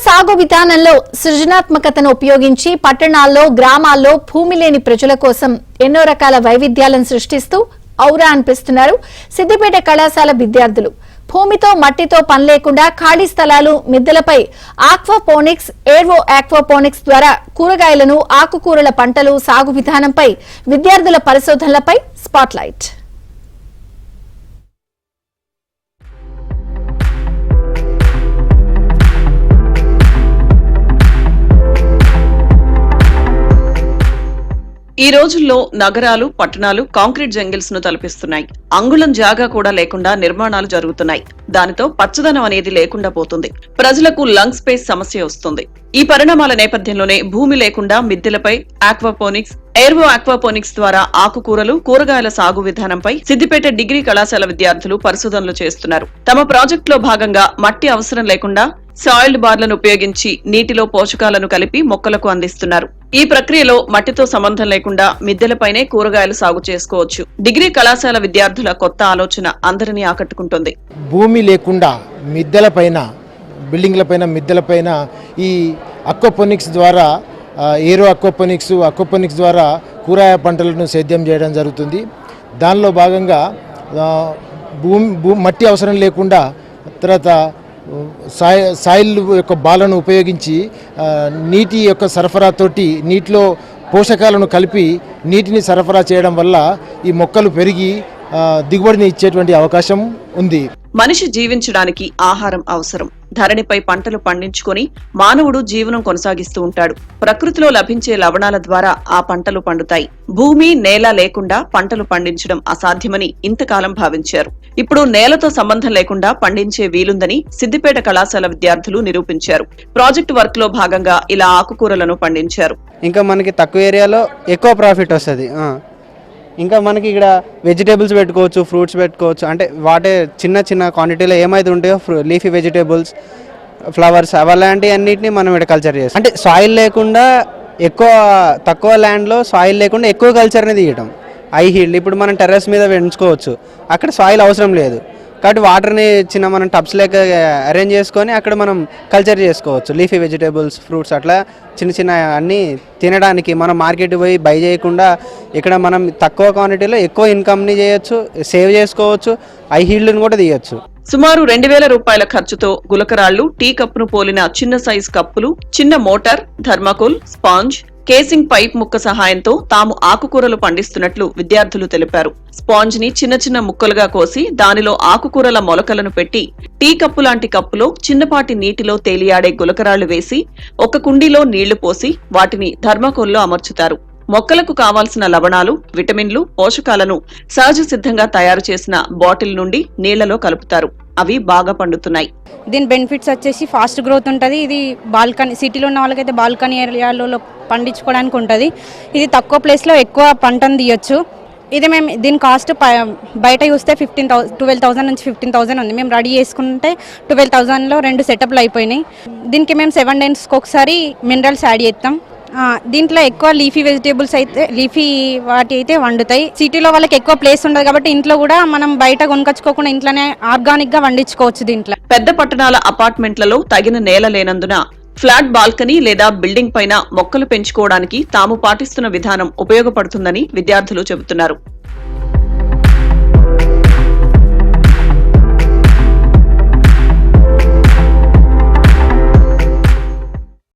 సాగు విధానంలో సృజనాత్మకతను ఉపయోగించి పట్టణాల్లో గ్రామాల్లో భూమి లేని ప్రజల కోసం ఎన్నో రకాల వైవిధ్యాలను సృష్టిస్తూ ఔరా అనిపిస్తున్నారు సిద్దిపేట కళాశాల విద్యార్థులు. భూమితో మట్టితో పని లేకుండా ఖాళీ స్థలాలు మిద్దెలపై ఆక్వాపోనిక్స్, ఏర్వో ఆక్వాపోనిక్స్ ద్వారా కూరగాయలను, ఆకుకూరల పంటలు సాగు విధానంపై విద్యార్థుల పరిశోధనలపై స్పాట్లైట్. ఈ రోజుల్లో నగరాలు, పట్టణాలు కాంక్రీట్ జంగిల్స్ ను తలపిస్తున్నాయి. అంగుళం జాగా కూడా లేకుండా నిర్మాణాలు జరుగుతున్నాయి. దానితో పచ్చదనం అనేది లేకుండా పోతుంది. ప్రజలకు లంగ్ స్పేస్ సమస్య వస్తుంది. ఈ పరిణామాల నేపథ్యంలోనే భూమి లేకుండా మిద్దెలపై ఆక్వాపోనిక్స్, ఏర్వో ఆక్వాపోనిక్స్ ద్వారా ఆకుకూరలు, కూరగాయల సాగు విధానంపై సిద్దిపేట డిగ్రీ కళాశాల విద్యార్థులు పరిశోధనలు చేస్తున్నారు. తమ ప్రాజెక్టులో భాగంగా మట్టి అవసరం లేకుండా సాయిల్డ్ బార్లను ఉపయోగించి నీటిలో పోషకాలను కలిపి మొక్కలకు అందిస్తున్నారు. ఈ ప్రక్రియలో మట్టితో సంబంధం లేకుండా మిద్దెలపైనే కూరగాయలు సాగు చేసుకోవచ్చు. డిగ్రీ కళాశాల విద్యార్థుల కొత్త ఆలోచన అందరినీ ఆకట్టుకుంటుంది. భూమి లేకుండా మిద్దెలపైన, బిల్డింగ్లపైన, మిద్దెలపైన ఈ అక్వాపోనిక్స్ ద్వారా, ఏరో అక్వాపోనిక్స్ ద్వారా కూరగాయ పంటలను సేద్యం చేయడం జరుగుతుంది. దానిలో భాగంగా మట్టి అవసరం లేకుండా, తర్వాత సాయిల్ యొక్క బాలను ఉపయోగించి నీటి యొక్క సరఫరాతోటి నీటిలో పోషకాలను కలిపి నీటిని సరఫరా చేయడం వల్ల ఈ మొక్కలు పెరిగి దిగుబడిని ఇచ్చేటువంటి అవకాశం ఉంది. మనిషి జీవించడానికి ఆహారం అవసరం. ధరణిపై పంటలు పండించుకొని మానవుడు జీవనం కొనసాగిస్తూ ఉంటాడు. ప్రకృతిలో లభించే లవణాల ద్వారా ఆ పంటలు పండుతాయి. భూమి, నేల లేకుండా పంటలు పండించడం అసాధ్యమని ఇంతకాలం భావించారు. ఇప్పుడు నేలతో సంబంధం లేకుండా పండించే వీలుందని సిద్దిపేట కళాశాల విద్యార్థులు నిరూపించారు. ప్రాజెక్టు వర్క్ లో భాగంగా ఇలా ఆకుకూరలను పండించారు. ఇంకా మనకి తక్కువ ఏరియాలో ఎక్కువ ప్రాఫిట్ వస్తుంది. ఇంకా మనకి ఇక్కడ వెజిటేబుల్స్ పెట్టుకోవచ్చు, ఫ్రూట్స్ పెట్టుకోవచ్చు. అంటే వాటే చిన్న చిన్న క్వాంటిటీలో ఏమైతే ఉంటాయో లీఫీ వెజిటేబుల్స్, ఫ్లవర్స్, అలాంటివి అన్నిటిని మనం ఇక్కడ కల్చర్ చేస్తాం. అంటే సాయిల్ లేకుండా తక్కువ ల్యాండ్లో సాయిల్ లేకుండా ఎక్కువ కల్చర్ని తీయటం. హై హీల్డ్ ఇప్పుడు మనం టెర్రస్ మీద పెంచుకోవచ్చు. అక్కడ సాయిల్ అవసరం లేదు కాబట్టి వాటర్ని చిన్న మనం టబ్స్ లెక్క అరేంజ్ చేసుకొని అక్కడ మనం కల్చర్ చేసుకోవచ్చు. లీఫీ వెజిటేబుల్స్, ఫ్రూట్స్, అట్లా చిన్న చిన్న అన్నీ తినడానికి మనం మార్కెట్ పోయి బై చేయకుండా ఇక్కడ మనం తక్కువ క్వాంటిటీలో ఎక్కువ ఇన్కమ్ని చేయొచ్చు, సేవ్ చేసుకోవచ్చు, హై హీల్డ్ని కూడా తీయొచ్చు. సుమారు 2000 రూపాయల ఖర్చుతో గులకరాళ్లు, టీ కప్పును పోలిన చిన్న సైజ్ కప్పులు, చిన్న motor, thermocol, sponge, casing pipe ముక్క సహాయంతో తాము ఆకుకూరలు పండిస్తున్నట్లు విద్యార్థులు తెలిపారు. స్పాంజ్ ని చిన్న చిన్న ముక్కలుగా కోసి దానిలో ఆకుకూరల మొలకలను పెట్టి టీ కప్పు లాంటి కప్పులో చిన్నపాటి నీటిలో తేలియాడే గులకరాళ్లు వేసి ఒక కుండీలో నీళ్లు పోసి వాటిని థర్మాకోల్లో అమర్చుతారు. మొక్కలకు కావాల్సిన లవణాలు, విటమిన్లు, పోషకాలను సహజ సిద్ధంగా తయారు చేసిన బాటిల్ నుండి నీళ్లలో కలుపుతారు. అవి బాగా పండుతున్నాయి. దీని బెనిఫిట్స్ వచ్చేసి ఫాస్ట్ గ్రోత్ ఉంటుంది. ఇది బాల్కనీ, సిటీలో ఉన్న వాళ్ళకైతే బాల్కనీ ఏరియాలో పండించుకోవడానికి ఉంటుంది. ఇది తక్కువ ప్లేస్లో ఎక్కువ పంటను తీయొచ్చు. ఇది మేము దీని కాస్ట్ బయట చూస్తే 12,000 నుంచి 15,000 ఉంది. మేము రెడీ చేసుకుంటే 12,000లో 2 సెటప్లు అయిపోయినాయి. దీనికి మేము 7 daysకి ఒకసారి మినరల్స్ యాడ్ చేస్తాం. దీంట్లో ఎక్కువ లీఫీ వెజిటేబుల్స్ అయితే, లీఫీ వాటి అయితే వండుతాయి. సిటీలో వాళ్ళకి ఎక్కువ ప్లేస్ ఉండదు కాబట్టి ఇంట్లో కూడా మనం బయట కొనుకొచ్చుకోకుండా ఇంట్లోనే ఆర్గానిక్ గా వండించుకోవచ్చు. దీంట్లో పెద్ద పట్టణాల అపార్ట్మెంట్లలో తగిన నేల లేనందున ఫ్లాట్ బాల్కనీ లేదా బిల్డింగ్ పైన మొక్కలు పెంచుకోవడానికి తాము పాటిస్తున్న విధానం ఉపయోగపడుతుందని విద్యార్థులు చెబుతున్నారు.